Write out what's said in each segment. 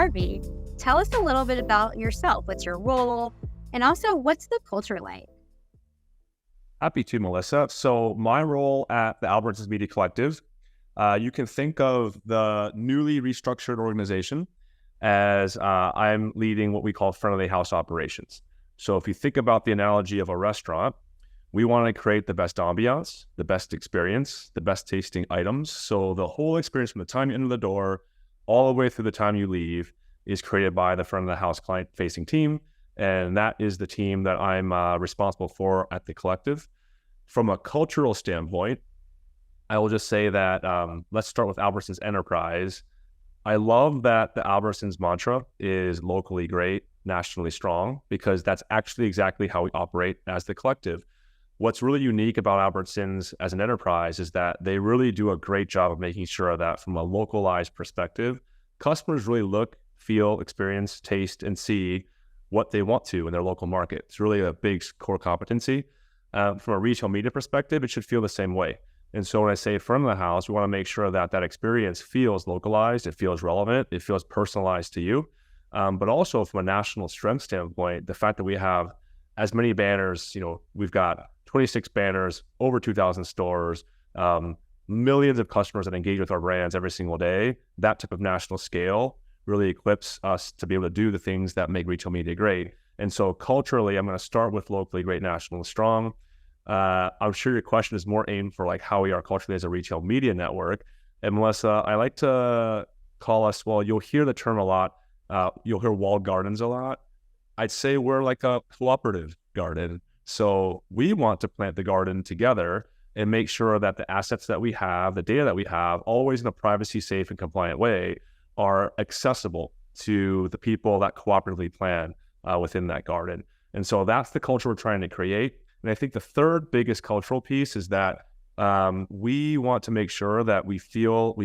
Harvey. Tell us a little bit about yourself. What's your role? And also, what's the culture like? Happy to, Melissa. So my role at the Albertsons Media Collective, you can think of the newly restructured organization as I'm leading what we call front of the house operations. So if you think about the analogy of a restaurant, we want to create the best ambiance, the best experience, the best tasting items. So the whole experience from the time you enter the door all the way through the time you leave is created by the front of the house client facing team. And that is the team that I'm responsible for at the collective. From a cultural standpoint, I will just say that let's start with Albertsons Enterprise. I love that the Albertsons mantra is locally great, nationally strong, because that's actually exactly how we operate as the collective. What's really unique about Albertsons as an enterprise is that they really do a great job of making sure that from a localized perspective, customers really look, feel, experience, taste, and see what they want to in their local market. It's really a big core competency. From a retail media perspective, it should feel the same way. And so when I say front of the house, we want to make sure that that experience feels localized, it feels relevant, it feels personalized to you. But also from a national strength standpoint, the fact that we have as many banners, we've got 26 banners, over 2,000 stores, millions of customers that engage with our brands every single day. That type of national scale really equips us to be able to do the things that make retail media great. And so culturally, I'm going to start with locally great, nationally strong. I'm sure your question is more aimed for like how we are culturally as a retail media network. And Melissa, I like to call us, well, you'll hear the term a lot. You'll hear walled gardens a lot. I'd say we're like a cooperative garden. So we want to plant the garden together and make sure that the assets that we have, the data that we have, always in a privacy safe and compliant way, are accessible to the people that cooperatively plan within that garden. And so that's the culture we're trying to create. And I think the third biggest cultural piece is that we want to make sure that we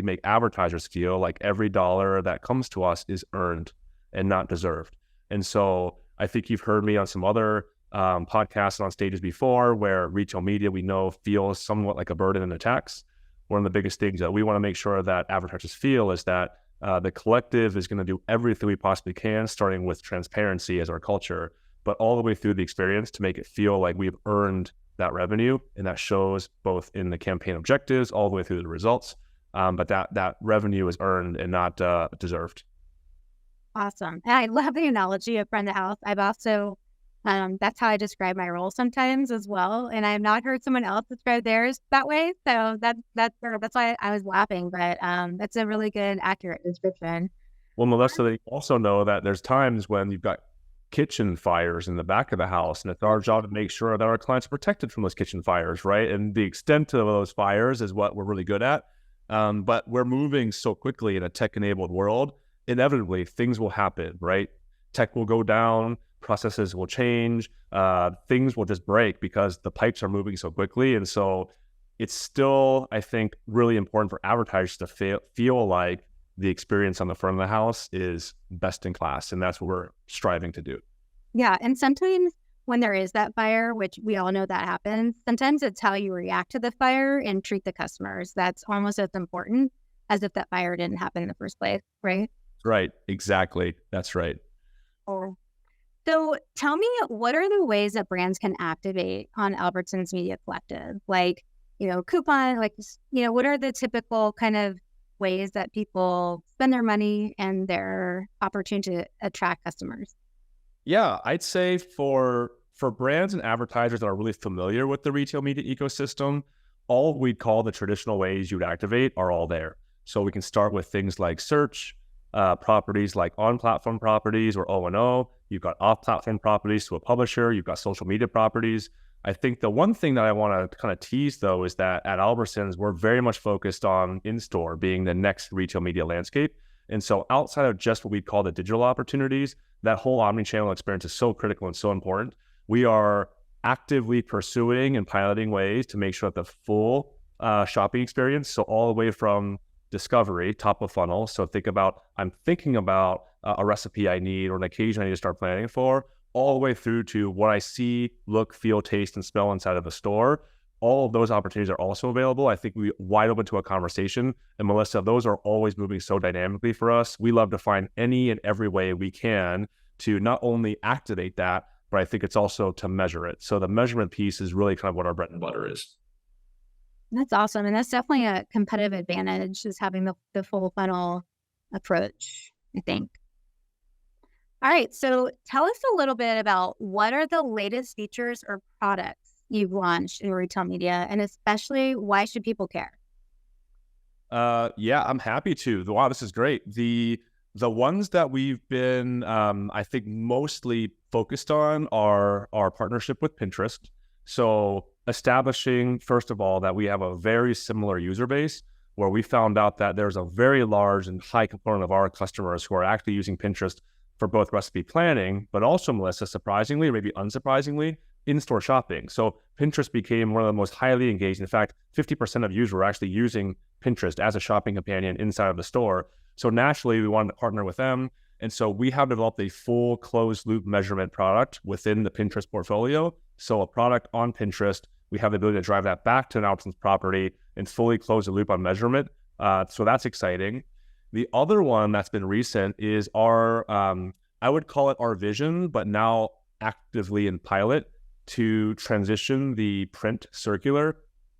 make advertisers feel like every dollar that comes to us is earned and not deserved. And so I think you've heard me on some other podcasts and on stages before where retail media we know feels somewhat like a burden and a tax. One of the biggest things that we want to make sure that advertisers feel is that the collective is going to do everything we possibly can, starting with transparency as our culture, but all the way through the experience to make it feel like we've earned that revenue. And that shows both in the campaign objectives, all the way through the results. But that revenue is earned and not deserved. Awesome. And I love the analogy of front of the house. I've also, that's how I describe my role sometimes as well. And I have not heard someone else describe theirs that way. So that's why I was laughing. But that's a really good, accurate description. Well, Melissa, they also know that there's times when you've got kitchen fires in the back of the house, and it's our job to make sure that our clients are protected from those kitchen fires, right? And the extent of those fires is what we're really good at. But we're moving so quickly in a tech-enabled world, inevitably things will happen, right? Tech will go down, processes will change, things will just break because the pipes are moving so quickly. And so it's still, I think, really important for advertisers to feel like the experience on the front of the house is best in class. And that's what we're striving to do. Yeah. And sometimes when there is that fire, which we all know that happens, sometimes it's how you react to the fire and treat the customers. That's almost as important as if that fire didn't happen in the first place, right? Right. Exactly. That's right. Oh. So tell me, what are the ways that brands can activate on Albertsons Media Collective? Like, coupon, what are the typical kind of ways that people spend their money and their opportunity to attract customers? Yeah, I'd say for brands and advertisers that are really familiar with the retail media ecosystem, all we'd call the traditional ways you'd activate are all there. So we can start with things like search, properties like on-platform properties or O&O. You've got off-platform properties to a publisher. You've got social media properties. I think the one thing that I want to kind of tease, though, is that at Albertsons, we're very much focused on in-store being the next retail media landscape. And so outside of just what we call the digital opportunities, that whole omnichannel experience is so critical and so important. We are actively pursuing and piloting ways to make sure that the full shopping experience, so all the way from discovery, top of funnel. So I'm thinking about a recipe I need or an occasion I need to start planning for, all the way through to what I see, look, feel, taste, and smell inside of a store. all of those opportunities are also available. I think we're wide open to a conversation. And Melissa, those are always moving so dynamically for us. We love to find any and every way we can to not only activate that, but I think it's also to measure it. So the measurement piece is really kind of what our bread and butter is. That's awesome. And that's definitely a competitive advantage, is having the full funnel approach, I think. All right. So tell us a little bit about what are the latest features or products you've launched in retail media, and especially why should people care? Yeah, I'm happy to. Wow, this is great. The ones that we've been, I think, mostly focused on are our partnership with Pinterest. So establishing, first of all, that we have a very similar user base, where we found out that there's a very large and high component of our customers who are actually using Pinterest for both recipe planning, but also, Melissa, surprisingly, or maybe unsurprisingly, in-store shopping. So Pinterest became one of the most highly engaged. In fact, 50% of users were actually using Pinterest as a shopping companion inside of the store. So naturally, we wanted to partner with them. And so we have developed a full closed loop measurement product within the Pinterest portfolio. So a product on Pinterest, we have the ability to drive that back to an Albertsons property and fully close the loop on measurement. So that's exciting. The other one that's been recent is our, I would call it our vision, but now actively in pilot, to transition the print circular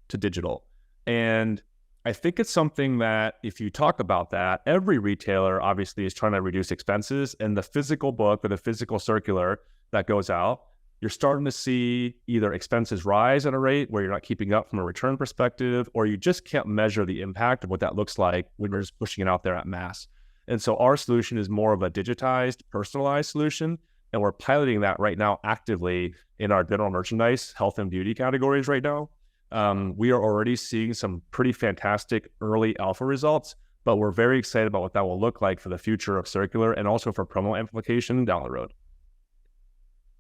to digital. And I think it's something that if you talk about that, every retailer obviously is trying to reduce expenses, and the physical book or the physical circular that goes out, you're starting to see either expenses rise at a rate where you're not keeping up from a return perspective, or you just can't measure the impact of what that looks like when you're just pushing it out there at mass. And so our solution is more of a digitized, personalized solution. And we're piloting that right now actively in our general merchandise, health and beauty categories right now. We are already seeing some pretty fantastic early alpha results, but we're very excited about what that will look like for the future of circular and also for promo amplification down the road.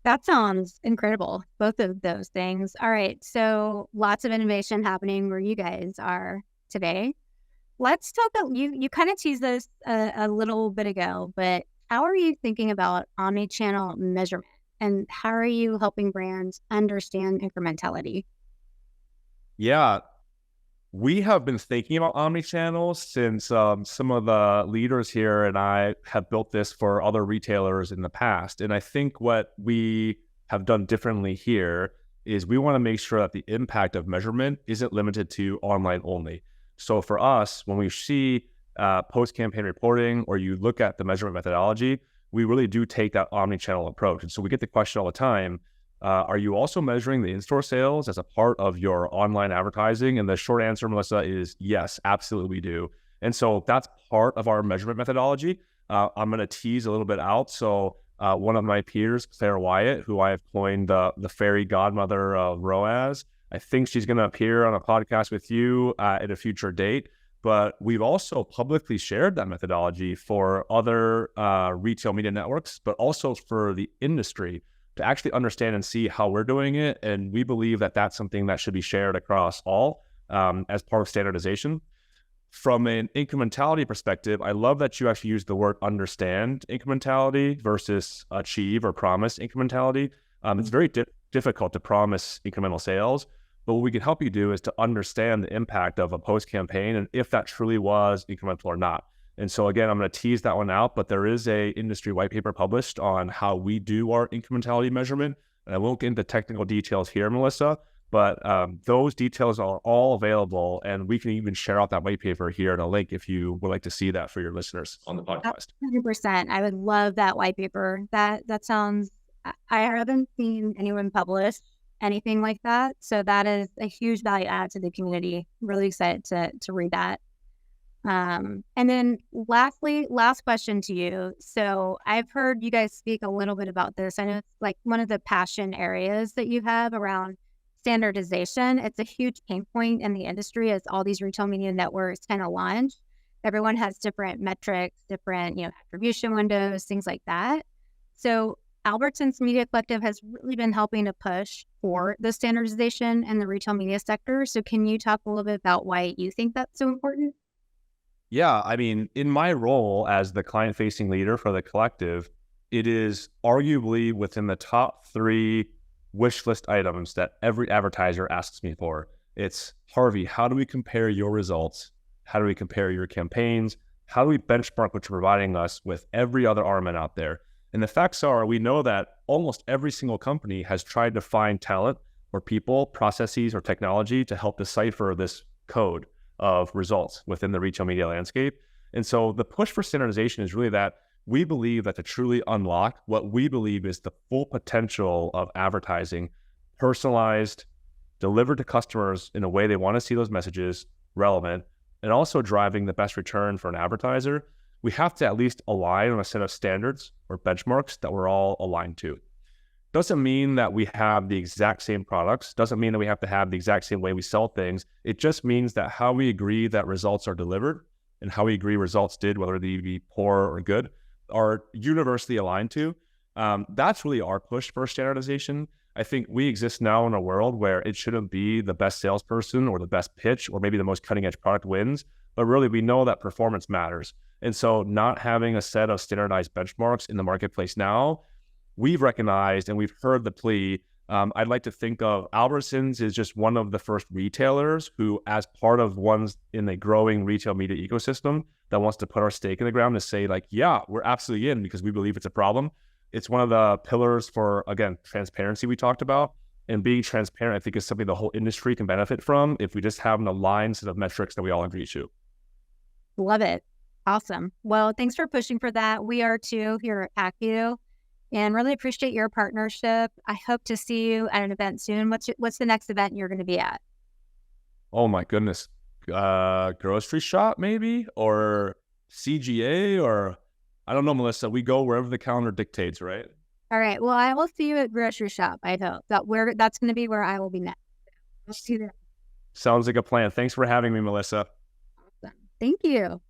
That sounds incredible, both of those things. All right. So lots of innovation happening where you guys are today. Let's talk about, you kind of teased this a little bit ago, but how are you thinking about omnichannel measurement, and how are you helping brands understand incrementality? Yeah, we have been thinking about omnichannel since some of the leaders here and I have built this for other retailers in the past. And I think what we have done differently here is we want to make sure that the impact of measurement isn't limited to online only. So for us, when we see post-campaign reporting, or you look at the measurement methodology, we really do take that omnichannel approach. And so we get the question all the time, are you also measuring the in-store sales as a part of your online advertising? And the short answer, Melissa, is yes, absolutely we do. And so that's part of our measurement methodology. I'm going to tease a little bit out. So one of my peers, Claire Wyatt, who I have coined the fairy godmother of ROAS, I think she's going to appear on a podcast with you at a future date. But we've also publicly shared that methodology for other retail media networks, but also for the industry to actually understand and see how we're doing it. And we believe that that's something that should be shared across all as part of standardization. From an incrementality perspective, I love that you actually use the word understand incrementality versus achieve or promise incrementality. It's very difficult to promise incremental sales, but what we can help you do is to understand the impact of a post-campaign and if that truly was incremental or not. And so again, I'm going to tease that one out, but there is a industry white paper published on how we do our incrementality measurement. And I won't get into technical details here, Melissa, but those details are all available, and we can even share out that white paper here in a link if you would like to see that for your listeners on the podcast. 100%. I would love that white paper. That sounds, I haven't seen anyone publish anything like that. So that is a huge value add to the community. Really excited to read that. And then lastly, last question to you. So I've heard you guys speak a little bit about this. I know it's like one of the passion areas that you have around standardization. It's a huge pain point in the industry as all these retail media networks kind of launch. Everyone has different metrics, different, attribution windows, things like that. So Albertsons Media Collective has really been helping to push for the standardization in the retail media sector. So can you talk a little bit about why you think that's so important? Yeah, I mean, in my role as the client-facing leader for the collective, it is arguably within the top 3 wish list items that every advertiser asks me for. It's, Harvey, how do we compare your results? How do we compare your campaigns? How do we benchmark what you're providing us with every other RMN out there? And the facts are, we know that almost every single company has tried to find talent or people, processes, or technology to help decipher this code of results within the retail media landscape. And so the push for standardization is really that we believe that to truly unlock what we believe is the full potential of advertising, personalized, delivered to customers in a way they want to see those messages, relevant, and also driving the best return for an advertiser, we have to at least align on a set of standards or benchmarks that we're all aligned to. Doesn't mean that we have the exact same products, doesn't mean that we have to have the exact same way we sell things. It just means that how we agree that results are delivered and how we agree results did, whether they be poor or good, are universally aligned to. That's really our push for standardization. I think we exist now in a world where it shouldn't be the best salesperson or the best pitch or maybe the most cutting edge product wins, but really we know that performance matters. And so not having a set of standardized benchmarks in the marketplace now, we've recognized and we've heard the plea. I'd like to think of Albertsons is just one of the first retailers who, as part of ones in the growing retail media ecosystem, that wants to put our stake in the ground to say like, yeah, we're absolutely in because we believe it's a problem. It's one of the pillars for, again, transparency we talked about. And being transparent, I think, is something the whole industry can benefit from if we just have an aligned set of metrics that we all agree to. Love it. Awesome. Well, thanks for pushing for that. We are too here at Pacvue, and really appreciate your partnership. I hope to see you at an event soon. What's the next event you're going to be at? Oh my goodness. Grocery shop maybe, or CGA, or I don't know, Melissa. We go wherever the calendar dictates, right? All right. Well, I will see you at grocery shop. I hope that's going to be where I will be next. I'll see you there. Sounds like a plan. Thanks for having me, Melissa. Awesome. Thank you.